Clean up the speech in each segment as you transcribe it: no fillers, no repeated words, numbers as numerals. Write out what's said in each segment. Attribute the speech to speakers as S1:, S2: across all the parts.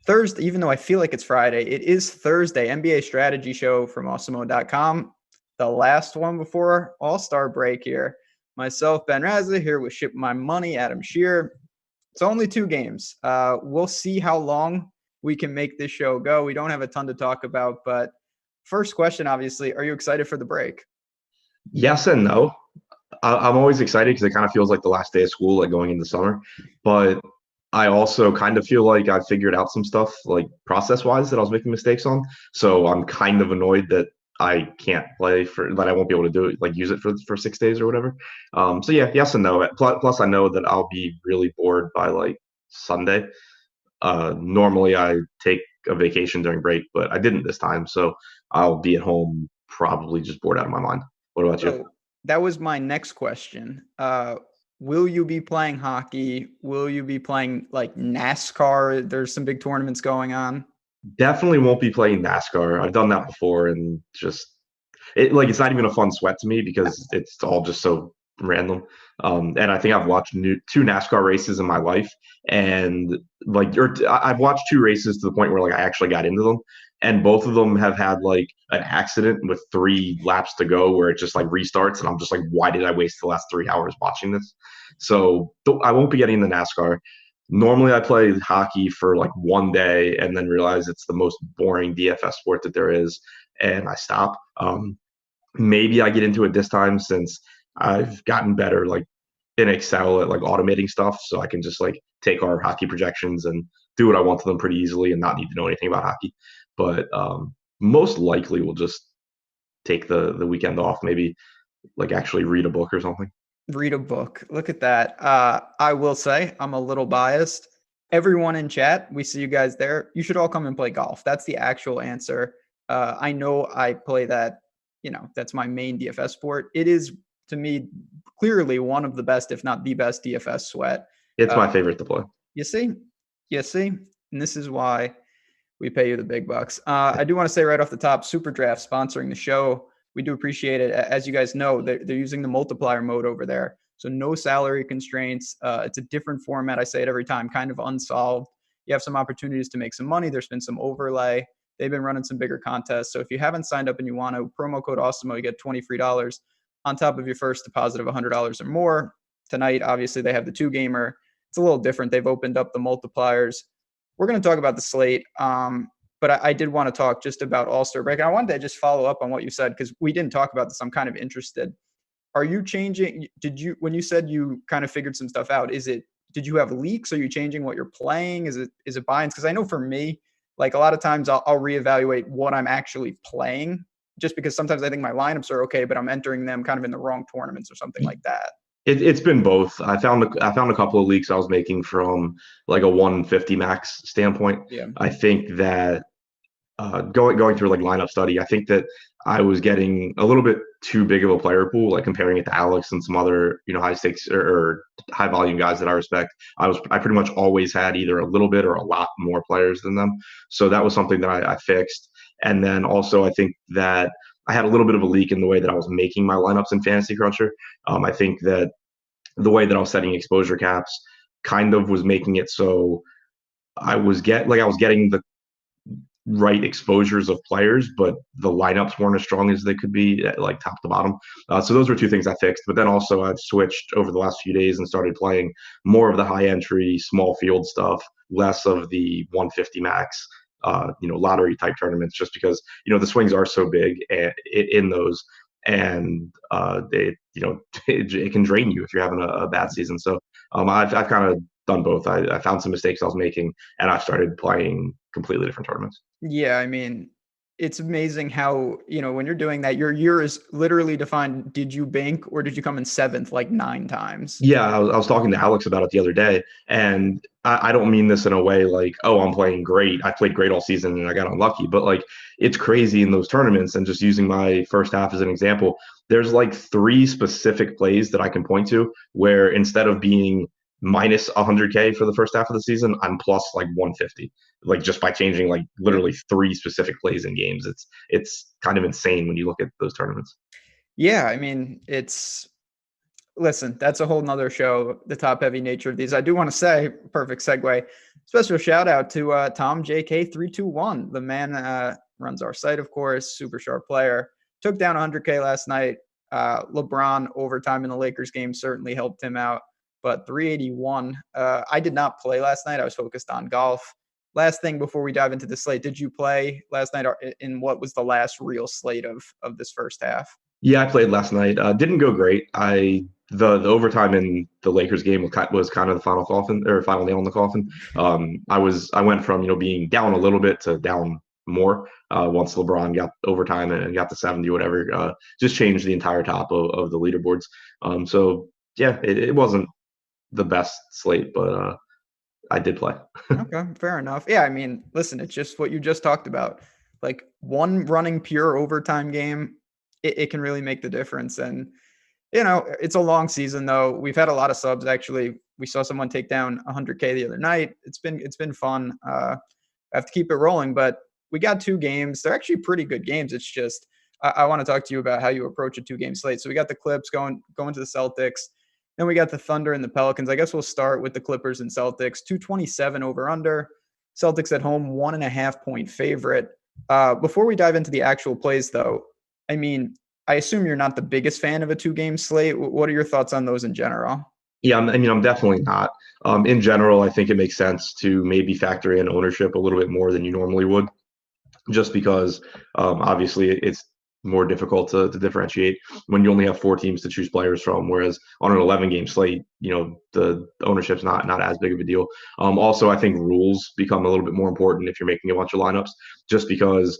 S1: Thursday, even though I feel like it's Friday, it is Thursday. NBA Strategy Show from Awesemo.com. The last one before All-Star break here. Myself, Ben Razza, here with Ship My Money, Adam Shear. It's only 2 games. We'll see how long we can make this show go. We don't have a ton to talk about, but first question, obviously, are you excited for the break?
S2: Yes and no. I'm always excited because it kind of feels like the last day of school, like going into summer. But I also kind of feel like I figured out some stuff, like process-wise, that I was making mistakes on. So I'm kind of annoyed that I can't play that I won't be able to do it, like use it for 6 days or whatever. So yeah, yes and no. Plus, I know that I'll be really bored by like Sunday. Normally, I take a vacation during break, but I didn't this time, so I'll be at home probably just bored out of my mind. What about you?
S1: So that was my next question. Will you be playing hockey? Will you be playing like NASCAR? There's some big tournaments going on.
S2: Definitely won't be playing NASCAR. I've done that before, and just it's not even a fun sweat to me because it's all just so random. And I think I've watched 2 NASCAR races in my life, and I've watched 2 races to the point where like I actually got into them, and both of them have had like an accident with 3 laps to go where it just like restarts, and I'm just like, why did I waste the last 3 hours watching this? So I won't be getting into NASCAR. Normally, I play hockey for like one day and then realize it's the most boring DFS sport that there is, and I stop. Maybe I get into it this time since I've gotten better like in Excel at like automating stuff, so I can just like take our hockey projections and do what I want to them pretty easily and not need to know anything about hockey. But most likely we'll just take the weekend off, maybe like actually read a book or something.
S1: Read a book. Look at that. I will say I'm a little biased. Everyone in chat, we see you guys there. You should all come and play golf. That's the actual answer. I know I play that, that's my main DFS sport. It is, to me, clearly one of the best, if not the best DFS sweat.
S2: It's my favorite to play.
S1: You see? And this is why we pay you the big bucks. I do want to say right off the top, Super Draft sponsoring the show. We do appreciate it. As you guys know, they're using the multiplier mode over there. So no salary constraints. It's a different format. I say it every time, kind of unsolved. You have some opportunities to make some money. There's been some overlay. They've been running some bigger contests. So if you haven't signed up and you want to, promo code AWESEMO, you get $20 free on top of your first deposit of $100 or more. Tonight, obviously, they have the 2-gamer. It's a little different. They've opened up the multipliers. We're going to talk about the slate. But I did want to talk just about All-Star break. And I wanted to just follow up on what you said, because we didn't talk about this. I'm kind of interested. Are you changing? When you said you kind of figured some stuff out, did you have leaks? Are you changing what you're playing? Is it buy-ins? Because I know for me, like a lot of times I'll reevaluate what I'm actually playing, just because sometimes I think my lineups are okay, but I'm entering them kind of in the wrong tournaments or something like that.
S2: It's been both. I found a couple of leaks I was making from like a 150 max standpoint.
S1: Yeah.
S2: I think that going through like lineup study, I think that I was getting a little bit too big of a player pool, like comparing it to Alex and some other, high stakes or high volume guys that I respect. I pretty much always had either a little bit or a lot more players than them. So that was something that I fixed. And then also I think that I had a little bit of a leak in the way that I was making my lineups in Fantasy Cruncher. I think that the way that I was setting exposure caps kind of was making it so I was getting the right exposures of players, but the lineups weren't as strong as they could be, like top to bottom. So those were 2 things I fixed. But then also I've switched over the last few days and started playing more of the high entry, small field stuff, less of the 150 max, lottery type tournaments, just because the swings are so big in those, and it can drain you if you're having a bad season. So I've kind of done both. I found some mistakes I was making, and I started playing completely different tournaments.
S1: Yeah, I mean, it's amazing how, when you're doing that, your year is literally defined. Did you bank or did you come in 7th like 9 times?
S2: Yeah, I was talking to Alex about it the other day, and I don't mean this in a way like, oh, I'm playing great. I played great all season and I got unlucky, but like it's crazy in those tournaments. And just using my first half as an example, there's like 3 specific plays that I can point to where instead of being minus 100K for the first half of the season, I'm plus like 150, like just by changing like literally 3 specific plays in games. It's kind of insane when you look at those tournaments.
S1: Yeah, I mean, listen, that's a whole nother show, the top heavy nature of these. I do want to say, perfect segue, Special shout out to Tom JK321. The man runs our site, of course, super sharp player. Took down 100K last night. LeBron overtime in the Lakers game certainly helped him out. But 381. I did not play last night. I was focused on golf. Last thing before we dive into the slate, did you play last night in what was the last real slate of this first half?
S2: Yeah, I played last night. Didn't go great. The overtime in the Lakers game was kind of the final nail in the coffin. I went from being down a little bit to down more once LeBron got overtime and got to 70 or whatever. Just changed the entire top of the leaderboards. So yeah, it wasn't the best slate, but I did play.
S1: Okay, fair enough. Yeah, I mean, listen, it's just what you just talked about. Like one running pure overtime game, it can really make the difference. And it's a long season though. We've had a lot of subs actually. We saw someone take down 100K the other night. It's been fun. I have to keep it rolling, but we got 2 games. They're actually pretty good games. It's just I want to talk to you about how you approach a 2-game slate. So we got the Clips going to the Celtics. Then we got the Thunder and the Pelicans. I guess we'll start with the Clippers and Celtics. 227 over under. Celtics at home, 1.5 point favorite. Before we dive into the actual plays though, I mean, I assume you're not the biggest fan of a 2-game slate. What are your thoughts on those in general?
S2: Yeah, I'm definitely not. In general, I think it makes sense to maybe factor in ownership a little bit more than you normally would, just because obviously it's more difficult to differentiate when you only have 4 teams to choose players from, whereas on an 11-game slate, the ownership's not as big of a deal. Also, I think rules become a little bit more important if you're making a bunch of lineups, just because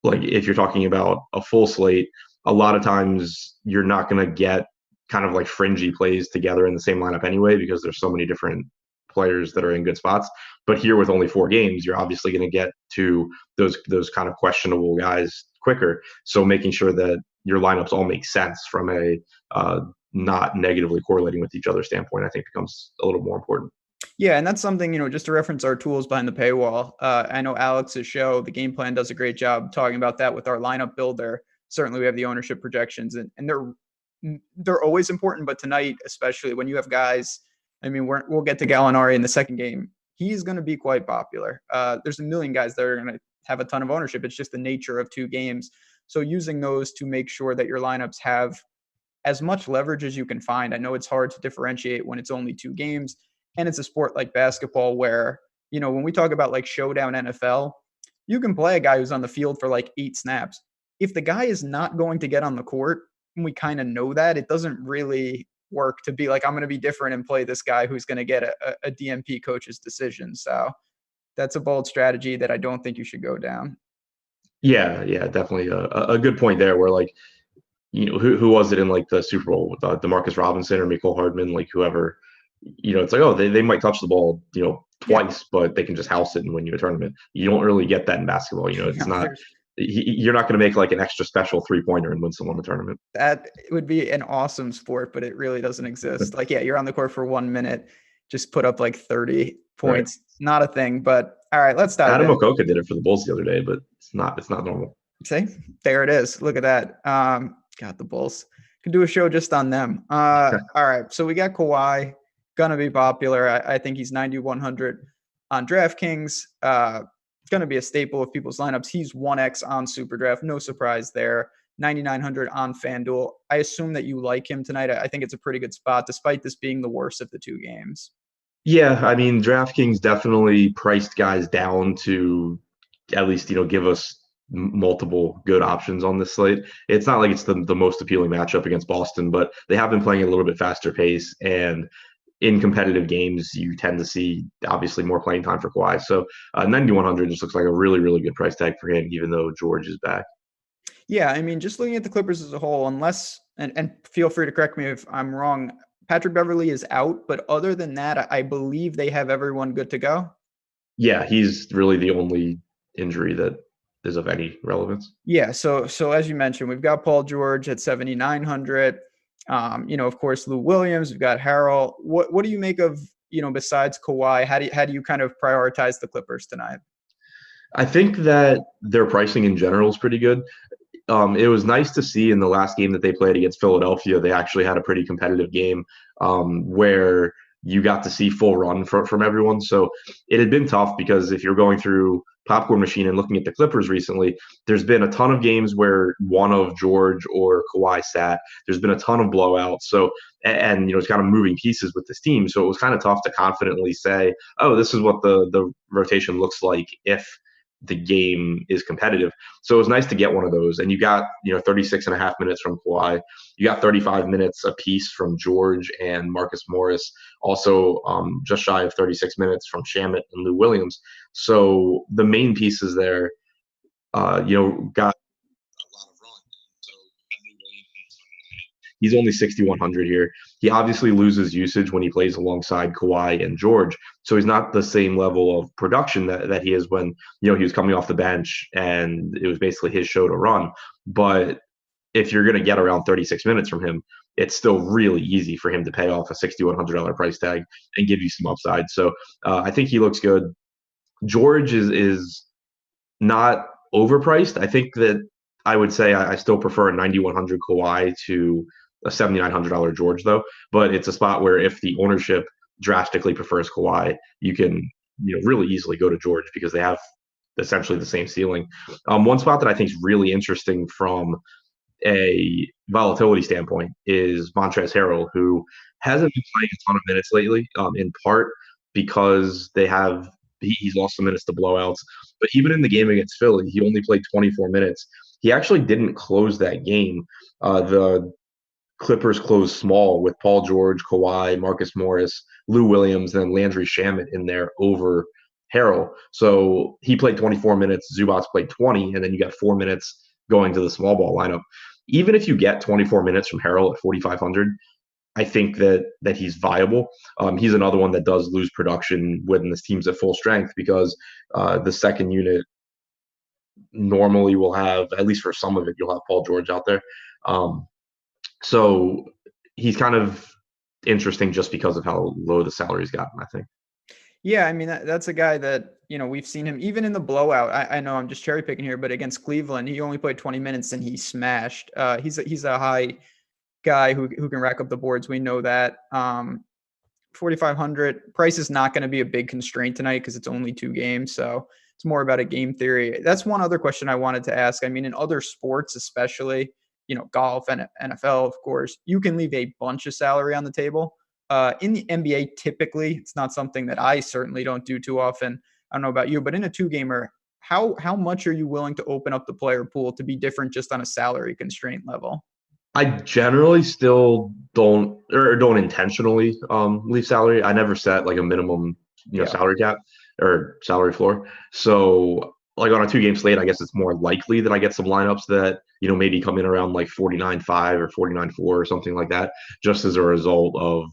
S2: like if you're talking about a full slate, a lot of times you're not going to get kind of like fringy plays together in the same lineup anyway, because there's so many different players that are in good spots. But here with only 4 games, you're obviously going to get to those kind of questionable guys quicker. So making sure that your lineups all make sense from a not negatively correlating with each other standpoint, I think becomes a little more important.
S1: Yeah, and that's something, just to reference our tools behind the paywall. I know Alex's show, The Game Plan, does a great job talking about that with our lineup builder. Certainly we have the ownership projections, and they're always important, but tonight, especially when you have guys, I mean, we'll get to Gallinari in the second game. He's going to be quite popular. There's a million guys that are going to have a ton of ownership. It's just the nature of 2 games. So using those to make sure that your lineups have as much leverage as you can find. I know it's hard to differentiate when it's only 2 games, and it's a sport like basketball where, when we talk about like showdown NFL, you can play a guy who's on the field for like 8 snaps. If the guy is not going to get on the court, and we kind of know that, it doesn't really work to be like, I'm going to be different and play this guy who's going to get a DMP coach's decision. So that's a bold strategy that I don't think you should go down.
S2: Yeah, definitely a good point there where like, who was it in like the Super Bowl with DeMarcus Robinson or Mecole Hardman, like whoever, it's like, oh, they might touch the ball, twice, but they can just house it and win you a tournament. You don't really get that in basketball. It's not, you're not going to make like an extra special 3-pointer and win someone a tournament.
S1: That would be an awesome sport, but it really doesn't exist. Like, yeah, you're on the court for 1 minute, just put up like 30 points. Right. Not a thing, but all right, let's dive
S2: Adam
S1: in.
S2: Okoka did it for the Bulls the other day, but it's not normal.
S1: See, there it is. Look at that. God, the Bulls could do a show just on them. All right, so we got Kauai, gonna be popular. I think he's 9,100 on DraftKings. Going to be a staple of people's lineups. He's 1x on SuperDraft. No surprise there. 9,900 on FanDuel. I assume that you like him tonight. I think it's a pretty good spot, despite this being the worst of the 2 games.
S2: Yeah, I mean, DraftKings definitely priced guys down to at least, give us multiple good options on this slate. It's not like it's the most appealing matchup against Boston, but they have been playing a little bit faster pace, and in competitive games, you tend to see obviously more playing time for Kawhi. So 9,100 just looks like a really, really good price tag for him, even though George is back.
S1: Yeah, I mean, just looking at the Clippers as a whole, unless, and feel free to correct me if I'm wrong, Patrick Beverley is out, but other than that, I believe they have everyone good to go.
S2: Yeah, he's really the only injury that is of any relevance.
S1: Yeah, so as you mentioned, we've got Paul George at 7,900. Of course, Lou Williams. We've got Harrell. What do you make of, besides Kawhi? How do you kind of prioritize the Clippers tonight?
S2: I think that their pricing in general is pretty good. It was nice to see in the last game that they played against Philadelphia, they actually had a pretty competitive game where you got to see full run from everyone. So it had been tough because if you're going through popcorn machine and looking at the Clippers recently, there's been a ton of games where one of George or Kawhi sat. There's been a ton of blowouts. So, and it's kind of moving pieces with this team. So it was kind of tough to confidently say, oh, this is what the rotation looks like if the game is competitive. So it was nice to get one of those. And you got, 36 and a half minutes from Kawhi. You got 35 minutes apiece from George and Marcus Morris. Also, just shy of 36 minutes from Shamet and Lou Williams. So the main pieces there, got a lot of run. So he's only 6,100 here. He obviously loses usage when he plays alongside Kawhi and George. So he's not the same level of production that he is when, he was coming off the bench and it was basically his show to run. But if you're going to get around 36 minutes from him, it's still really easy for him to pay off a $6,100 price tag and give you some upside. So I think he looks good. George is not overpriced. I think that I would say I still prefer a 9,100 Kawhi to a $7,900 George, though. But it's a spot where if the ownership drastically prefers Kawhi, you can really easily go to George because they have essentially the same ceiling. One spot that I think is really interesting from a volatility standpoint is Montrezl Harrell, who hasn't been playing a ton of minutes lately, in part because he's lost some minutes to blowouts. But even in the game against Philly, he only played 24 minutes. He actually didn't close that game. The Clippers closed small with Paul George, Kawhi, Marcus Morris, Lou Williams, and Landry Shamet in there over Harrell. So he played 24 minutes. Zubats played 20, and then you got 4 minutes going to the small ball lineup. Even if you get 24 minutes from Harrell at 4,500, I think that he's viable. He's another one that does lose production when this team's at full strength because the second unit normally will have, at least for some of it, you'll have Paul George out there. So he's kind of interesting just because of how low the salary's gotten, I think.
S1: Yeah, I mean, that's a guy that, we've seen him even in the blowout. I know I'm just cherry picking here, but against Cleveland, he only played 20 minutes and he smashed. He's a high guy who can rack up the boards. We know that. 4,500 price is not going to be a big constraint tonight because it's only 2 games. So it's more about a game theory. That's one other question I wanted to ask. I mean, in other sports, especially, golf and NFL, of course, you can leave a bunch of salary on the table. In the NBA, typically, it's not something that I certainly don't do too often. I don't know about you, but in a 2-gamer, how much are you willing to open up the player pool to be different just on a salary constraint level?
S2: I generally still don't intentionally leave salary. I never set like a minimum salary cap or salary floor. So like on a 2-game slate, I guess it's more likely that I get some lineups that maybe come in around like 49.5 or 49.4 or something like that, just as a result of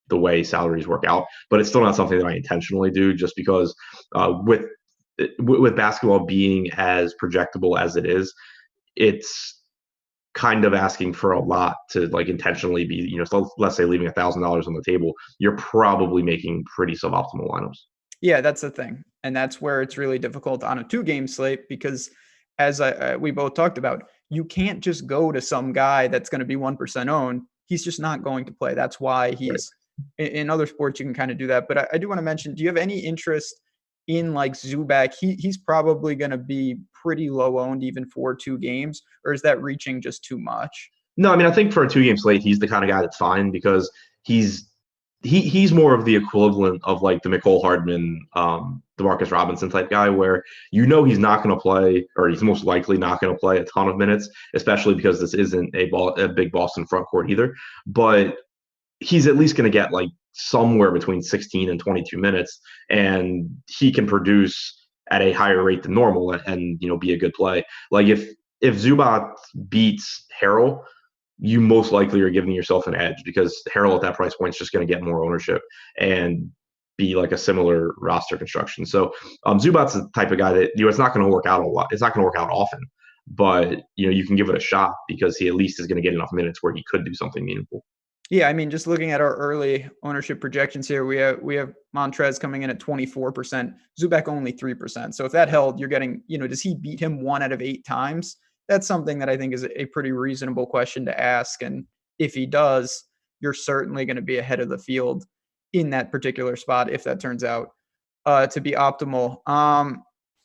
S2: the way salaries work out. But it's still not something that I intentionally do, just because with basketball being as projectable as it is, it's kind of asking for a lot to like intentionally be, so let's say leaving $1,000 on the table, you're probably making pretty suboptimal lineups.
S1: Yeah, that's the thing. And that's where it's really difficult on a 2-game slate because as we both talked about, you can't just go to some guy that's going to be 1% owned. He's just not going to play. That's why he's in other sports, you can kind of do that. But I do want to mention, do you have any interest in like Zubac? He's probably going to be pretty low owned even for 2 games, or is that reaching just too much?
S2: No, I mean, I think for a 2-game slate, he's the kind of guy that's fine because he's more of the equivalent of like the McCole Hardman, DeMarcus Robinson type guy, where he's not going to play, or he's most likely not going to play a ton of minutes, especially because this isn't a big Boston front court either. But he's at least going to get like somewhere between 16 and 22 minutes, and he can produce at a higher rate than normal and be a good play. Like if Zubac beats Harrell, you most likely are giving yourself an edge because Harrell at that price point is just going to get more ownership and be like a similar roster construction. So Zubac's the type of guy that it's not going to work out a lot. It's not going to work out often, but you can give it a shot because he at least is going to get enough minutes where he could do something meaningful.
S1: Yeah, I mean, just looking at our early ownership projections here, we have Montrez coming in at 24%, Zubac only 3%. So if that held, you're getting, does he beat him 1 out of 8 times? That's something that I think is a pretty reasonable question to ask. And if he does, you're certainly going to be ahead of the field in that particular spot if that turns out to be optimal.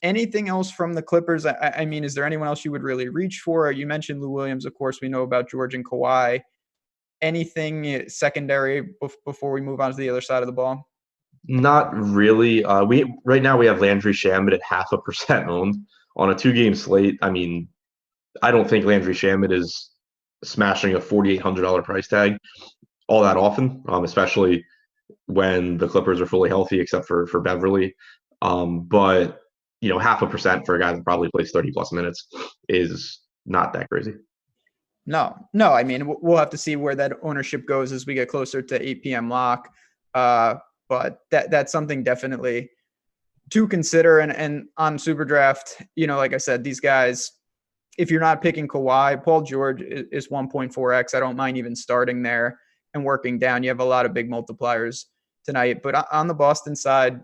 S1: Anything else from the Clippers? I mean, is there anyone else you would really reach for? You mentioned Lou Williams, of course. We know about George and Kauai. Anything secondary before we move on to the other side of the ball?
S2: Not really. We right now we have Landry Shamet at 0.5% owned on a 2-game slate. I mean, I don't think Landry Shamet is smashing a $4,800 price tag all that often, especially when the Clippers are fully healthy, except for Beverly. But 0.5% for a guy that probably plays 30 plus minutes is not that crazy.
S1: No. I mean, we'll have to see where that ownership goes as we get closer to 8 p.m. lock. But that's something definitely to consider. And on Super Draft, like I said, these guys, if you're not picking Kauai, Paul George is 1.4x. I don't mind even starting there and working down. You have a lot of big multipliers tonight. But on the Boston side,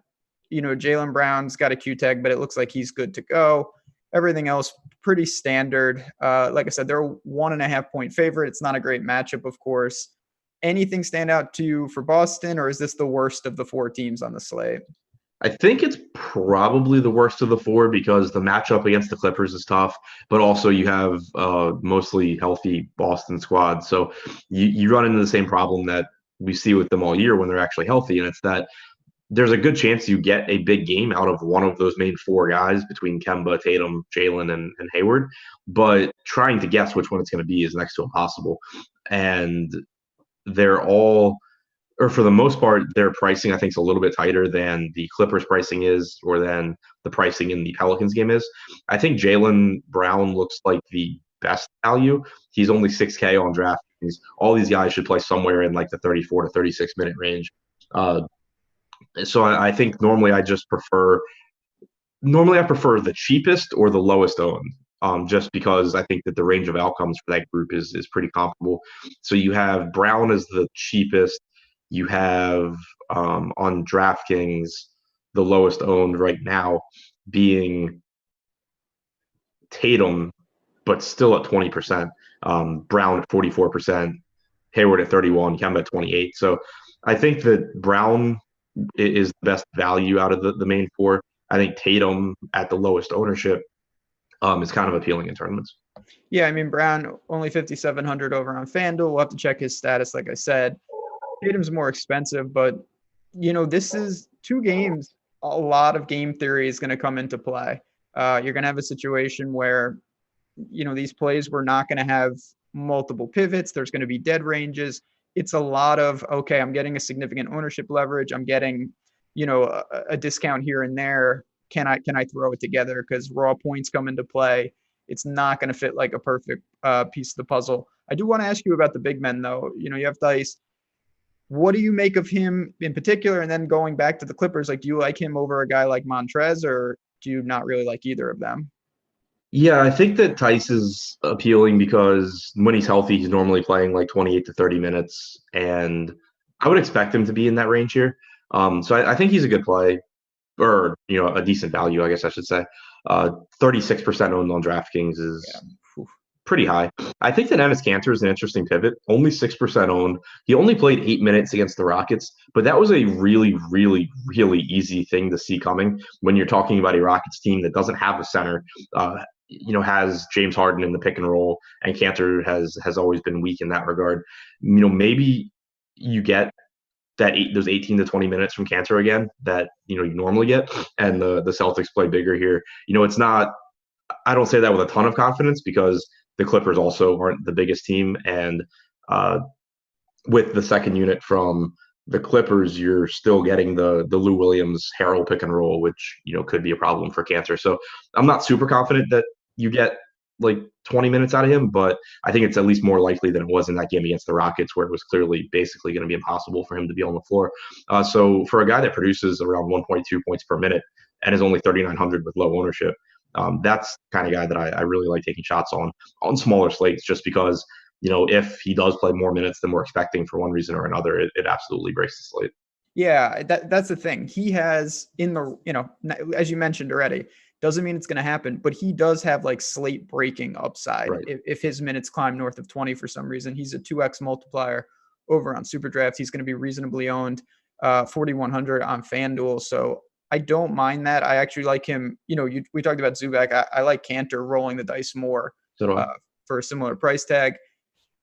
S1: Jaylen Brown's got a Q tag, but it looks like he's good to go. Everything else pretty standard. Like I said, they're a 1.5 point favorite. It's not a great matchup, of course. Anything stand out to you for Boston, or is this the worst of the 4 teams on the slate?
S2: I think it's probably the worst of the 4 because the matchup against the Clippers is tough, but also you have mostly healthy Boston squad. So you run into the same problem that we see with them all year when they're actually healthy, and it's that there's a good chance you get a big game out of one of those main 4 guys between Kemba, Tatum, Jaylen, and Hayward. But trying to guess which one it's going to be is next to impossible. And they're all, or for the most part, their pricing I think is a little bit tighter than the Clippers pricing is, or than the pricing in the Pelicans game is. I think Jaylen Brown looks like the best value. He's only 6K on DraftKings. All these guys should play somewhere in like the 34 to 36 minute range. So I think normally I prefer the cheapest or the lowest owned, just because I think that the range of outcomes for that group is pretty comparable. So you have Brown as the cheapest. You have on DraftKings the lowest owned right now being Tatum, but still at 20%. Brown at 44%, Hayward at 31%, Kemba at 28%. So I think that Brown is the best value out of the main 4. I think Tatum at the lowest ownership is kind of appealing in tournaments.
S1: Yeah, I mean, Brown only 5,700 over on FanDuel. We'll have to check his status, like I said. Tatum's more expensive, but, this is 2 games. A lot of game theory is going to come into play. You're going to have a situation where, these plays we're not going to have multiple pivots. There's going to be dead ranges. It's a lot of, okay, I'm getting a significant ownership leverage. I'm getting, a discount here and there. Can I throw it together? Because raw points come into play. It's not going to fit like a perfect piece of the puzzle. I do want to ask you about the big men, though. You have Dice. What do you make of him in particular? And then going back to the Clippers, like, do you like him over a guy like Montrez, or do you not really like either of them?
S2: Yeah, I think that Tice is appealing because when he's healthy, he's normally playing like 28 to 30 minutes, and I would expect him to be in that range here. So I think he's a good play, or a decent value, I guess I should say. 36% owned on DraftKings is pretty high. I think that Enes Kanter is an interesting pivot. Only 6% owned. He only played 8 minutes against the Rockets, but that was a really, really, really easy thing to see coming when you're talking about a Rockets team that doesn't have a center. Has James Harden in the pick and roll, and Kanter has always been weak in that regard. Maybe you get those 18 to 20 minutes from Kanter again that you normally get, and the Celtics play bigger here. It's not. I don't say that with a ton of confidence because the Clippers also aren't the biggest team, and with the second unit from the Clippers, you're still getting the Lou Williams Harrell pick and roll, which could be a problem for Kanter. So I'm not super confident that you get like 20 minutes out of him, but I think it's at least more likely than it was in that game against the Rockets, where it was clearly basically going to be impossible for him to be on the floor. So for a guy that produces around 1.2 points per minute and is only 3,900 with low ownership, that's the kind of guy that I really like taking shots on smaller slates, just because if he does play more minutes than we're expecting for one reason or another, it absolutely breaks the slate.
S1: Yeah, that's the thing. He has in the, as you mentioned already, doesn't mean it's going to happen, but he does have like slate breaking upside.
S2: Right.
S1: If his minutes climb north of 20 for some reason, he's a 2x multiplier over on Super Draft. He's going to be reasonably owned. 4,100 on FanDuel. So I don't mind that. I actually like him. We talked about Zubac. I like Cantor rolling the dice more
S2: So do I.
S1: for a similar price tag.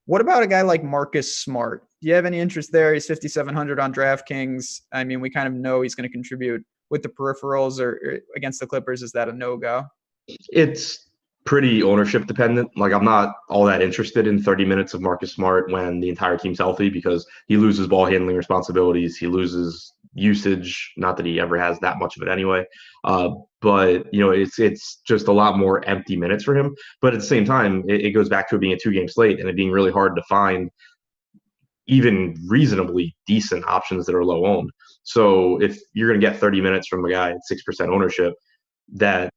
S1: What about a guy like Marcus Smart? Do you have any interest there? He's 5,700 on DraftKings. I mean, we kind of know he's going to contribute with the peripherals, or against the Clippers. Is that a no-go?
S2: It's pretty ownership dependent. Like, I'm not all that interested in 30 minutes of Marcus Smart when the entire team's healthy, because he loses ball handling responsibilities. He loses usage. Not that he ever has that much of it anyway. But it's just a lot more empty minutes for him. But at the same time, it goes back to it being a 2-game slate and it being really hard to find even reasonably decent options that are low owned. So if you're going to get 30 minutes from a guy at 6% ownership that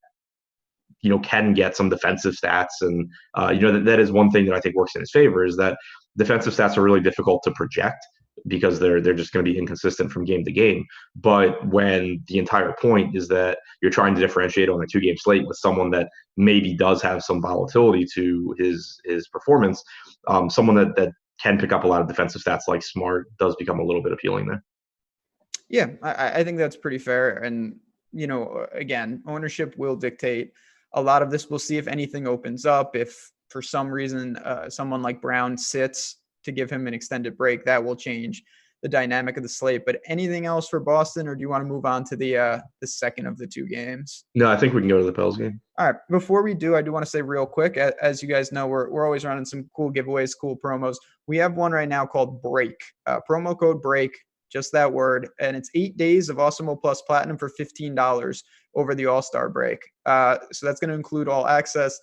S2: can get some defensive stats, and that is one thing that I think works in his favor, is that defensive stats are really difficult to project because they're just going to be inconsistent from game to game. But when the entire point is that you're trying to differentiate on a 2-game slate with someone that maybe does have some volatility to his performance, someone that can pick up a lot of defensive stats like Smart does become a little bit appealing there.
S1: Yeah, I think that's pretty fair. And, again, ownership will dictate a lot of this. We'll see if anything opens up. If for some reason someone like Brown sits to give him an extended break, that will change the dynamic of the slate. But anything else for Boston, or do you want to move on to the second of the 2 games?
S2: No, I think we can go to the Pels game.
S1: All right. Before we do, I do want to say real quick, as you guys know, we're always running some cool giveaways, cool promos. We have one right now called Break. Promo code Break, just that word. And it's 8 days of Awesemo Plus Platinum for $15 over the All-Star break. So that's going to include all access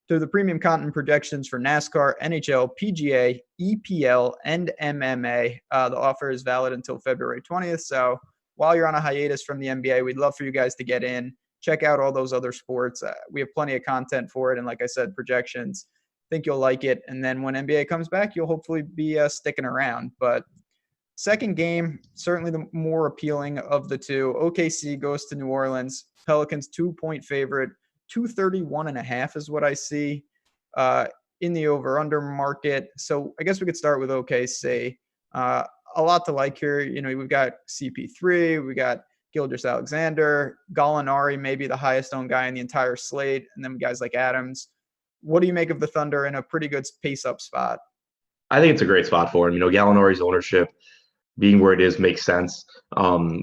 S1: to the premium content projections for NASCAR, NHL, PGA, EPL, and MMA. The offer is valid until February 20th. So while you're on a hiatus from the NBA, we'd love for you guys to get in, check out all those other sports. We have plenty of content for it. And like I said, projections. Think you'll like it. And then when NBA comes back, you'll hopefully be sticking around. But second game, certainly the more appealing of the two. OKC goes to New Orleans. Pelicans 2-point favorite. 231.5 is what I see in the over-under market. So I guess we could start with OKC. A lot to like here. We've got CP3, we got Gilgeous-Alexander, Gallinari, maybe the highest owned guy in the entire slate, and then guys like Adams. What do you make of the Thunder in a pretty good pace-up spot?
S2: I think it's a great spot for him. Gallinari's ownership being where it is makes sense.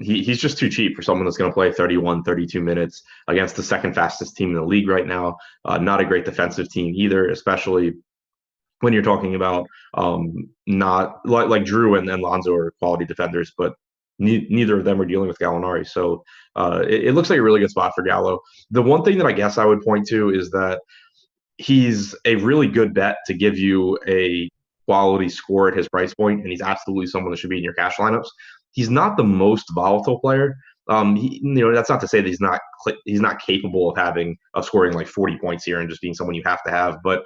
S2: He's just too cheap for someone that's going to play 31, 32 minutes against the second fastest team in the league right now. Not a great defensive team either, especially when you're talking about not like Drew and Lonzo are quality defenders, but neither of them are dealing with Gallinari. So it looks like a really good spot for Gallo. The one thing that I guess I would point to is that he's a really good bet to give you a quality score at his price point, and he's absolutely someone that should be in your cash lineups. He's not the most volatile player. That's not to say that he's not capable of scoring like 40 points here and just being someone you have to have, but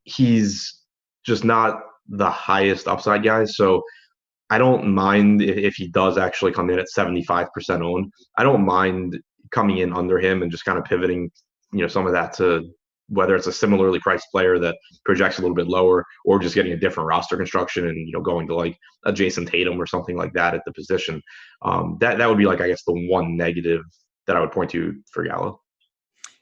S2: he's just not the highest upside guy. So I don't mind if he does actually come in at 75% owned. I don't mind coming in under him and just kind of pivoting, some of that to whether it's a similarly priced player that projects a little bit lower, or just getting a different roster construction and going to like a Jason Tatum or something like that at the position. That would be like, I guess, the one negative that I would point to for Gallo.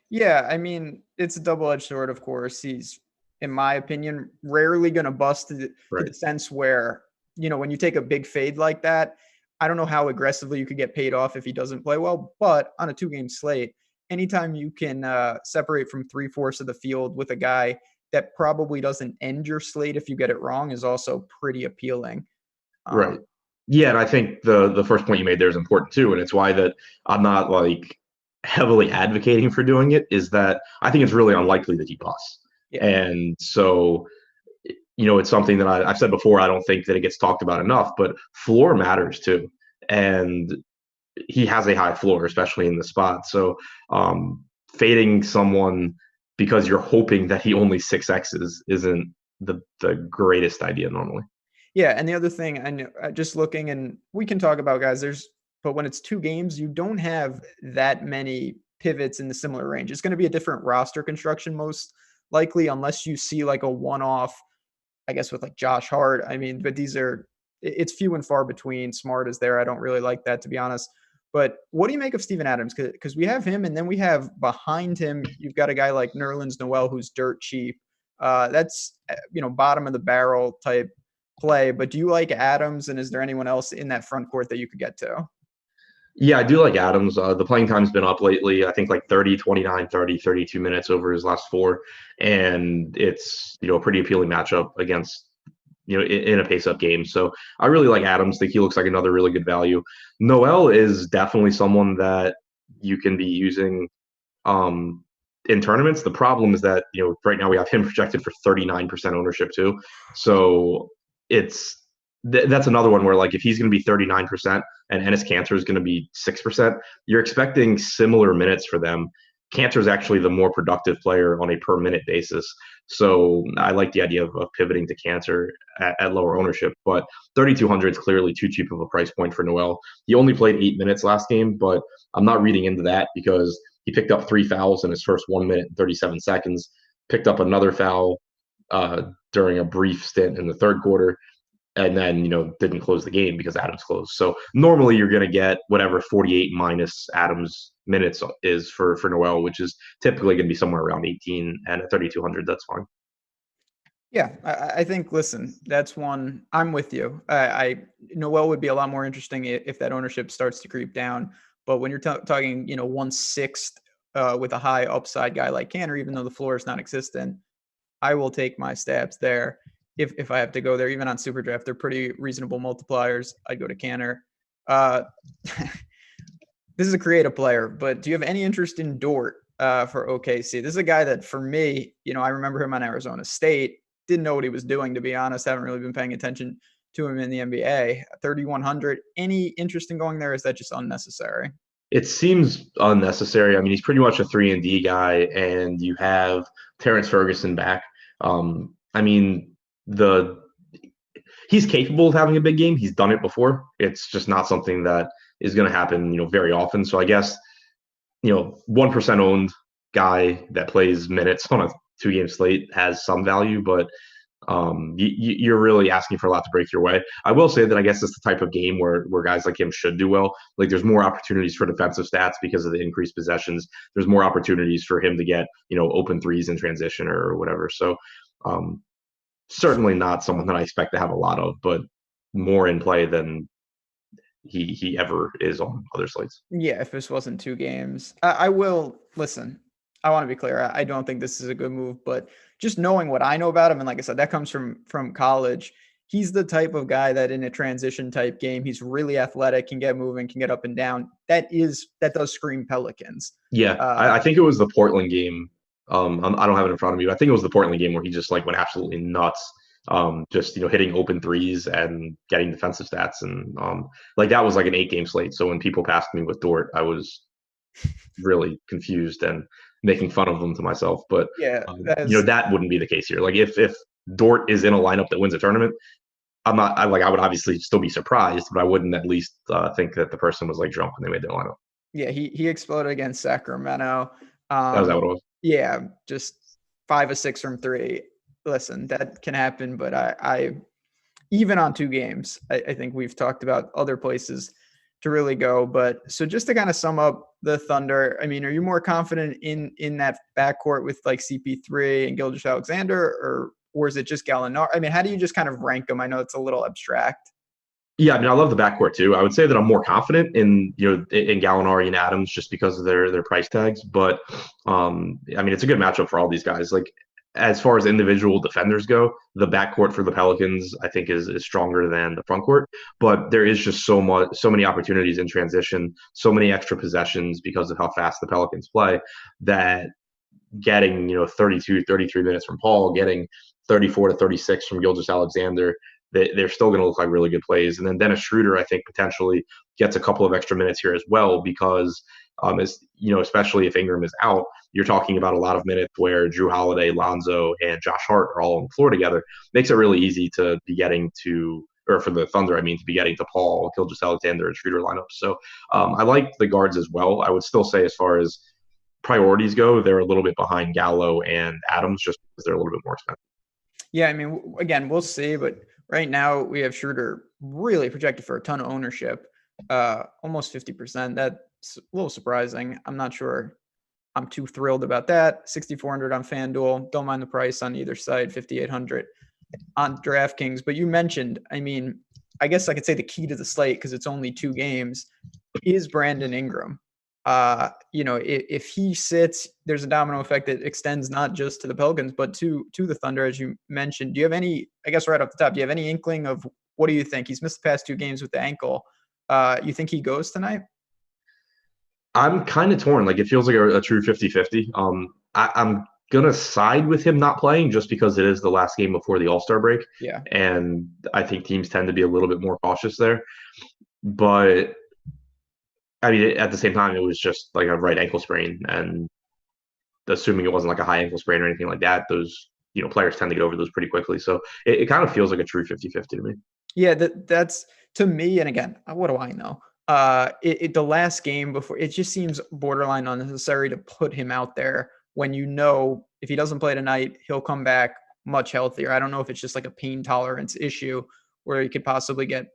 S1: Yeah, I mean, it's a double-edged sword, of course. He's, in my opinion, rarely going to bust to the sense where, when you take a big fade like that, I don't know how aggressively you could get paid off if he doesn't play well. But on a 2-game slate, anytime you can separate from 3/4 of the field with a guy that probably doesn't end your slate if you get it wrong is also pretty appealing.
S2: Right. Yeah, and I think the first point you made there is important too, and it's why that I'm not like heavily advocating for doing it, is that I think it's really unlikely that he busts. Yeah. And so, it's something that I've said before. I don't think that it gets talked about enough, but floor matters too. And he has a high floor, especially in the spot. So fading someone because you're hoping that he only 6Xs isn't the greatest idea normally.
S1: Yeah, and the other thing, I know, just looking, and we can talk about guys, but when it's 2 games, you don't have that many pivots in the similar range. It's going to be a different roster construction most likely, unless you see like a one-off, I guess, with like Josh Hart. I mean, but these are it's few and far between. Smart is there. I don't really like that, to be honest. But what do you make of Steven Adams? Because we have him, and then we have behind him, you've got a guy like Nerlens Noel who's dirt cheap. That's bottom of the barrel type play. But do you like Adams, and is there anyone else in that front court that you could get to?
S2: Yeah, I do like Adams. The playing time's been up lately. I think like 30, 29, 30, 32 minutes over his last four. And it's, a pretty appealing matchup against, in a pace-up game. So I really like Adams. I think he looks like another really good value. Noel is definitely someone that you can be using in tournaments. The problem is that, right now we have him projected for 39% ownership too. So that's another one where, like, if he's going to be 39% and Enes Kanter is going to be 6%, you're expecting similar minutes for them. Kanter is actually the more productive player on a per minute basis. So I like the idea of pivoting to Kanter at lower ownership, but 3,200 is clearly too cheap of a price point for Noel. He only played 8 minutes last game, but I'm not reading into that because he picked up 3 fouls in his first 1 minute and 37 seconds, picked up another foul during a brief stint in the third quarter, and then, didn't close the game because Adams closed. So normally you're going to get whatever 48 minus Adams minutes is for Noel, which is typically going to be somewhere around 18, and at 3,200, that's fine.
S1: Yeah, I think, listen, that's one, I'm with you. Noel would be a lot more interesting if that ownership starts to creep down. But when you're talking, 1/6 with a high upside guy like Kanter, even though the floor is non-existent, I will take my stabs there. If I have to go there, even on Super Draft, they're pretty reasonable multipliers. I'd go to Kanter. This is a creative player, but do you have any interest in Dort for OKC? This is a guy that, for me, I remember him on Arizona State. Didn't know what he was doing, to be honest. Haven't really been paying attention to him in the NBA. 3,100. Any interest in going there? Is that just unnecessary?
S2: It seems unnecessary. I mean, he's pretty much a 3-and-D guy, and you have Terrence Ferguson back. I mean, he's capable of having a big game. He's done it before. It's just not something that is going to happen, very often. So I guess, 1% owned guy that plays minutes on a 2-game slate has some value, but you're really asking for a lot to break your way. I will say that I guess it's the type of game where guys like him should do well. Like, there's more opportunities for defensive stats because of the increased possessions. There's more opportunities for him to get, open threes in transition or whatever. So certainly not someone that I expect to have a lot of, but more in play than he ever is on other slates.
S1: Yeah, if this wasn't 2 games. I will listen. I want to be clear. I don't think this is a good move, but just knowing what I know about him, and like I said, that comes from college. He's the type of guy that in a transition type game, he's really athletic, can get moving, can get up and down. That does scream Pelicans.
S2: Yeah, I think it was the Portland game. I don't have it in front of me, but I think it was the Portland game where he just went absolutely nuts. Just hitting open threes and getting defensive stats, and that was like an 8-game slate. So when people passed me with Dort, I was really confused and making fun of them to myself. But
S1: yeah,
S2: that wouldn't be the case here. Like, if Dort is in a lineup that wins a tournament, I would obviously still be surprised, but I wouldn't at least think that the person was drunk when they made their lineup.
S1: Yeah, he exploded against Sacramento.
S2: That was what it was.
S1: Yeah, just 5 of 6 from 3. Listen, that can happen, but I even on 2 games, I think we've talked about other places to really go. But so just to kind of sum up the Thunder, I mean, are you more confident in that backcourt with CP3 and Gilgeous-Alexander, or is it just Gallinari? I mean, how do you just kind of rank them? I know it's a little abstract.
S2: Yeah, I mean, I love the backcourt too. I would say that I'm more confident in Gallinari and Adams just because of their price tags. But I mean, it's a good matchup for all these guys. As far as individual defenders go, the backcourt for the Pelicans, I think, is stronger than the frontcourt. But there is just so many opportunities in transition, so many extra possessions because of how fast the Pelicans play, that getting 32, 33 minutes from Paul, getting 34 to 36 from Gilgeous-Alexander, they're still going to look like really good plays. And then Dennis Schroeder, I think, potentially gets a couple of extra minutes here as well because, especially if Ingram is out, you're talking about a lot of minutes where Drew Holiday, Lonzo, and Josh Hart are all on the floor together. Makes it really easy to be getting to, or for the Thunder, to be getting to Paul, Gilgeous-Alexander, and Schroeder lineup. So I like the guards as well. I would still say, as far as priorities go, they're a little bit behind Gallo and Adams just because they're a little bit more expensive.
S1: Yeah, I mean, again, we'll see, but right now we have Schroeder really projected for a ton of ownership, almost 50%. That's a little surprising. I'm not sure I'm too thrilled about that. 6,400 on FanDuel. Don't mind the price on either side, 5,800 on DraftKings. But you mentioned, I mean, I guess I could say the key to the slate, because it's only 2 games, is Brandon Ingram. If he sits, there's a domino effect that extends not just to the Pelicans, but to the Thunder, as you mentioned. Do you have any, I guess right off the top, do you have any inkling of what do you think? He's missed the past 2 games with the ankle. You think he goes tonight?
S2: I'm kind of torn. Like, it feels like a true 50-50. I'm going to side with him not playing just because it is the last game before the All-Star break.
S1: Yeah.
S2: And I think teams tend to be a little bit more cautious there. But I mean, at the same time, it was just like a right ankle sprain. And assuming it wasn't like a high ankle sprain or anything like that, those, players tend to get over those pretty quickly. So it kind of feels like a true 50-50 to me.
S1: Yeah, that's to me. And again, what do I know? The last game before, it just seems borderline unnecessary to put him out there when if he doesn't play tonight, he'll come back much healthier. I don't know if it's just like a pain tolerance issue where he could possibly get,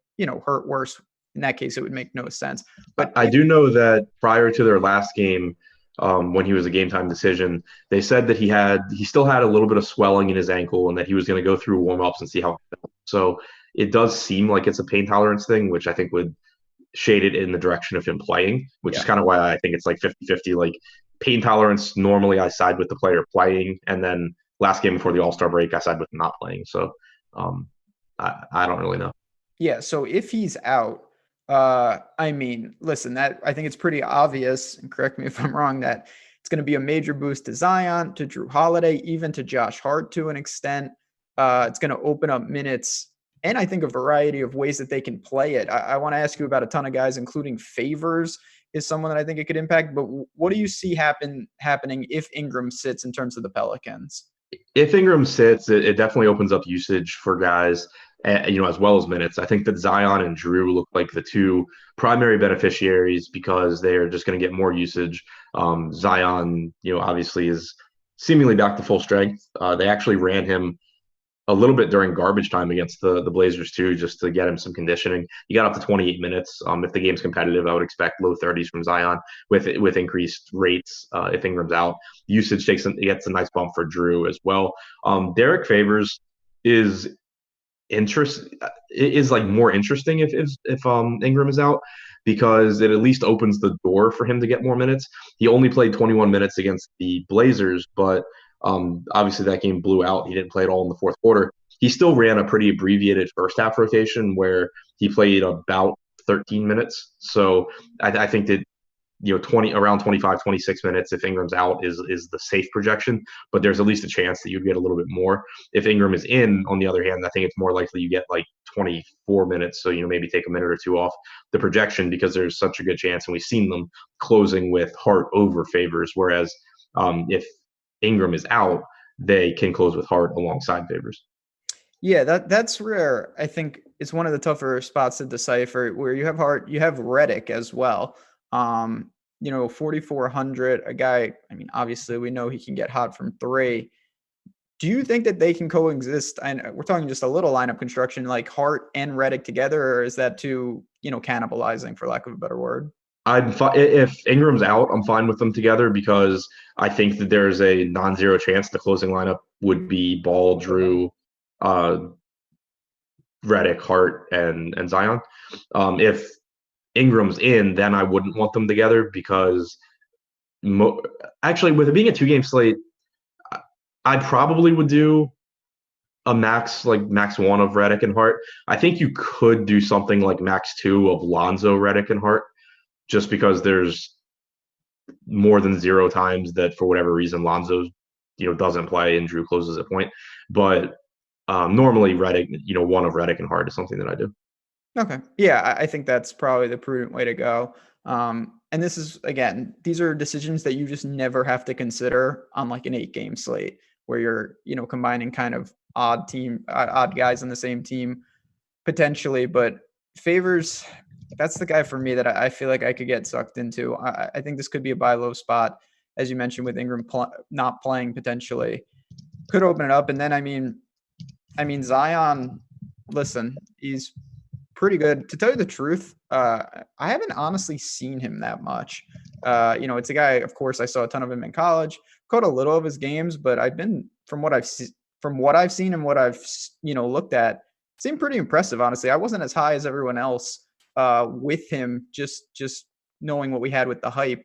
S1: hurt worse. In that case, it would make no sense. But
S2: I do know that prior to their last game, when he was a game time decision, they said that he still had a little bit of swelling in his ankle and that he was going to go through warm ups and see how it felt. So it does seem like it's a pain tolerance thing, which I think would shade it in the direction of him playing, which is kind of why I think it's like 50-50. Like, pain tolerance, normally I side with the player playing, and then last game before the All-Star break, I side with not playing. So I don't really know.
S1: Yeah, so if he's out, I mean, listen, that I think it's pretty obvious, and correct me if I'm wrong, that it's going to be a major boost to Zion, to Drew Holiday, even to Josh Hart to an extent. It's going to open up minutes, and I think a variety of ways that they can play it. I want to ask you about a ton of guys, including Favors is someone that I think it could impact. But what do you see happening if Ingram sits in terms of the Pelicans?
S2: If Ingram sits, it definitely opens up usage for guys, as well as minutes. I think that Zion and Drew look like the 2 primary beneficiaries because they are just going to get more usage. Zion, obviously is seemingly back to full strength. They actually ran him a little bit during garbage time against the Blazers too, just to get him some conditioning. He got up to 28 minutes. If the game's competitive, I would expect low 30s from Zion with increased rates. If Ingram's out, usage gets a nice bump for Drew as well. Derrick Favors is like more interesting if Ingram is out, because it at least opens the door for him to get more minutes. He only played 21 minutes against the Blazers, but obviously that game blew out. He didn't play at all in the fourth quarter. He still ran a pretty abbreviated first half rotation where he played about 13 minutes. So I think that, around 25, 26 minutes, if Ingram's out, is the safe projection, but there's at least a chance that you'd get a little bit more. If Ingram is in, on the other hand, I think it's more likely you get like 24 minutes. So, maybe take a minute or 2 off the projection because there's such a good chance. And we've seen them closing with Hart over Favors. Whereas if Ingram is out, they can close with Hart alongside Favors.
S1: Yeah, that's rare. I think it's one of the tougher spots to decipher where you have Hart, you have Redick as well. 4,400, a guy, I mean, obviously we know he can get hot from 3. Do you think that they can coexist? And we're talking just a little lineup construction, like Hart and Redick together, or is that too, cannibalizing, for lack of a better word?
S2: If Ingram's out, I'm fine with them together because I think that there's a non-zero chance the closing lineup would be Ball, Drew, Redick, Hart, and Zion. If Ingram's in, then I wouldn't want them together because actually, with it being a 2-game slate, I probably would do a max 1 of Redick and Hart. I think you could do something like max 2 of Lonzo, Redick, and Hart, just because there's more than 0 times that for whatever reason Lonzo, doesn't play and Drew closes at point. But normally Redick, 1 of Redick and Hart is something that I do.
S1: Okay. Yeah, I think that's probably the prudent way to go. And this is, again, these are decisions that you just never have to consider on like an 8-game slate where you're, combining kind of odd guys on the same team potentially. But Favors, that's the guy for me that I feel like I could get sucked into. I think this could be a buy low spot, as you mentioned, with Ingram not playing potentially. Could open it up. And then, I mean, Zion, listen, he's pretty good. To tell you the truth, I haven't honestly seen him that much. It's a guy, of course, I saw a ton of him in college, caught a little of his games, but I've been, from what I've seen and what I've, looked at, seemed pretty impressive, honestly. I wasn't as high as everyone else with him, just knowing what we had with the hype.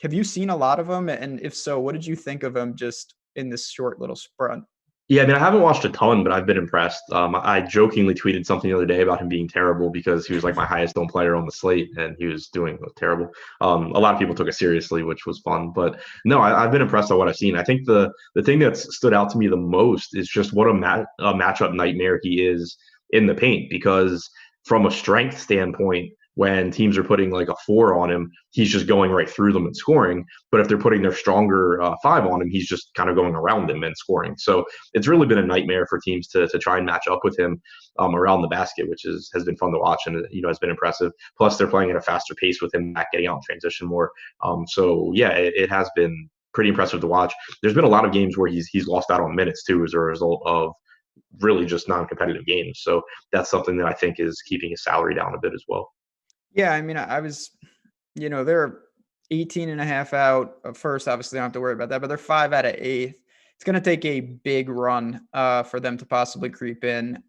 S1: Have you seen a lot of him? And if so, what did you think of him just in this short little sprint?
S2: Yeah, I mean, I haven't watched a ton, but I've been impressed. I jokingly tweeted something the other day about him being terrible because he was like my highest owned player on the slate, and he was doing terrible. A lot of people took it seriously, which was fun. But no, I've been impressed by what I've seen. I think the thing that's stood out to me the most is just what a matchup nightmare he is in the paint. Because from a strength standpoint, when teams are putting like a 4 on him, he's just going right through them and scoring. But if they're putting their stronger 5 on him, he's just kind of going around them and scoring. So it's really been a nightmare for teams to try and match up with him around the basket, which has been fun to watch and has been impressive. Plus, they're playing at a faster pace with him back getting out in transition more. So yeah, it has been pretty impressive to watch. There's been a lot of games where he's lost out on minutes too as a result of really just non-competitive games. So that's something that I think is keeping his salary down a bit as well.
S1: Yeah, I mean, I was, they're 18 and a half out of first. Obviously, I don't have to worry about that, but they're 5 out of 8th. It's going to take a big run for them to possibly creep in.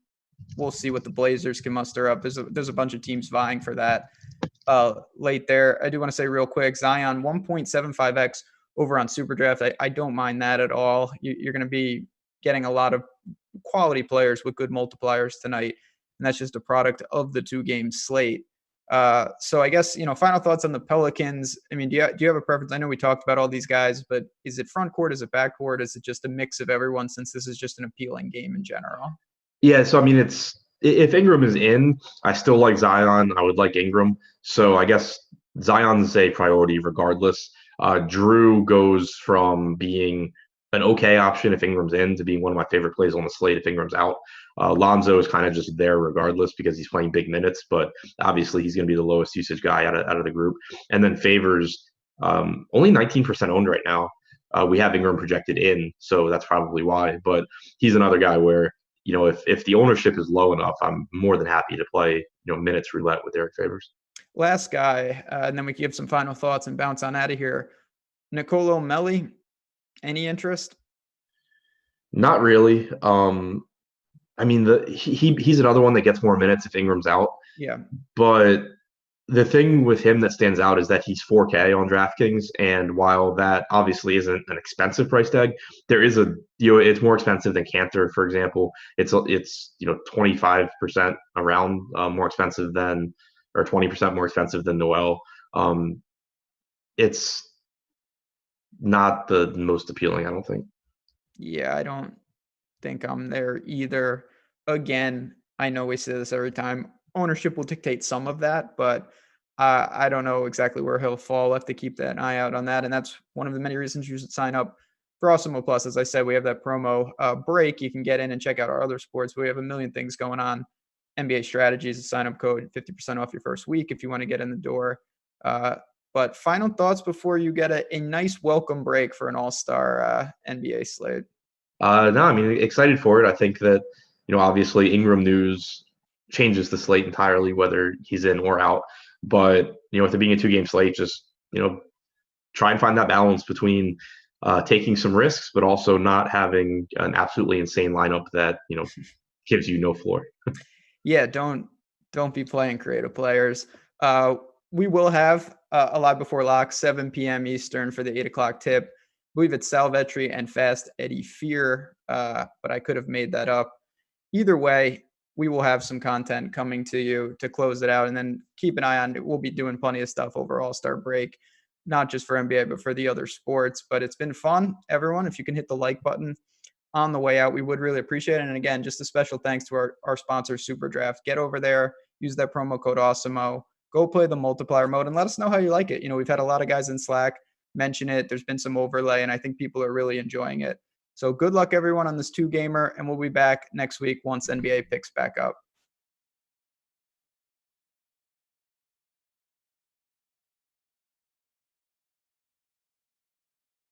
S1: We'll see what the Blazers can muster up. There's a bunch of teams vying for that late there. I do want to say real quick, Zion 1.75x over on SuperDraft. I don't mind that at all. You're going to be getting a lot of quality players with good multipliers tonight, and that's just a product of the 2-game slate. So I guess, final thoughts on the Pelicans. I mean, do you have a preference? I know we talked about all these guys, but is it front court? Is it back court? Is it just a mix of everyone, since this is just an appealing game in general?
S2: Yeah, so I mean, if Ingram is in, I still like Zion. I would like Ingram. So I guess Zion's a priority regardless. Drew goes from being an okay option if Ingram's in to being one of my favorite plays on the slate if Ingram's out. Lonzo is kind of just there regardless because he's playing big minutes, but obviously he's going to be the lowest usage guy out of the group. And then Favors, only 19% owned right now. We have Ingram projected in, so that's probably why. But he's another guy where, if the ownership is low enough, I'm more than happy to play, minutes roulette with Derrick Favors.
S1: Last guy, and then we can give some final thoughts and bounce on out of here. Nicolo Melli, any interest?
S2: Not really. I mean, he's another one that gets more minutes if Ingram's out.
S1: Yeah.
S2: But the thing with him that stands out is that he's 4K on DraftKings, and while that obviously isn't an expensive price tag, there is it's more expensive than Cantor, for example. It's 25% around more expensive than, or 20% more expensive than Noel. It's not the most appealing, I don't think.
S1: Yeah, I don't think I'm there either. Again, I know we say this every time. Ownership will dictate some of that, but I don't know exactly where he'll fall. I'll have to keep that eye out on that. And that's one of the many reasons you should sign up for Awesemo Plus. As I said, we have that promo break. You can get in and check out our other sports. We have a million things going on. NBA Strategy is a sign-up code, 50% off your first week if you want to get in the door. But final thoughts before you get a nice welcome break for an all-star NBA slate.
S2: No, I mean, excited for it. I think that, obviously Ingram news changes the slate entirely, whether he's in or out. But, with it being a 2-game slate, just, try and find that balance between taking some risks, but also not having an absolutely insane lineup that, gives you no floor.
S1: Yeah, don't be playing creative players. We will have a live before lock, 7 p.m. Eastern for the 8 o'clock tip. I believe it's Salvetri and Fast Eddie Fear, but I could have made that up. Either way, we will have some content coming to you to close it out, and then keep an eye on it. We'll be doing plenty of stuff over All-Star break, not just for NBA, but for the other sports. But it's been fun, everyone. If you can hit the like button on the way out, we would really appreciate it. And again, just a special thanks to our sponsor, SuperDraft. Get over there, use that promo code AWESEMO, go play the multiplier mode, and let us know how you like it. We've had a lot of guys in Slack mention it. There's been some overlay, and I think people are really enjoying it. So good luck, everyone, on this 2-gamer, and we'll be back next week once NBA picks back up.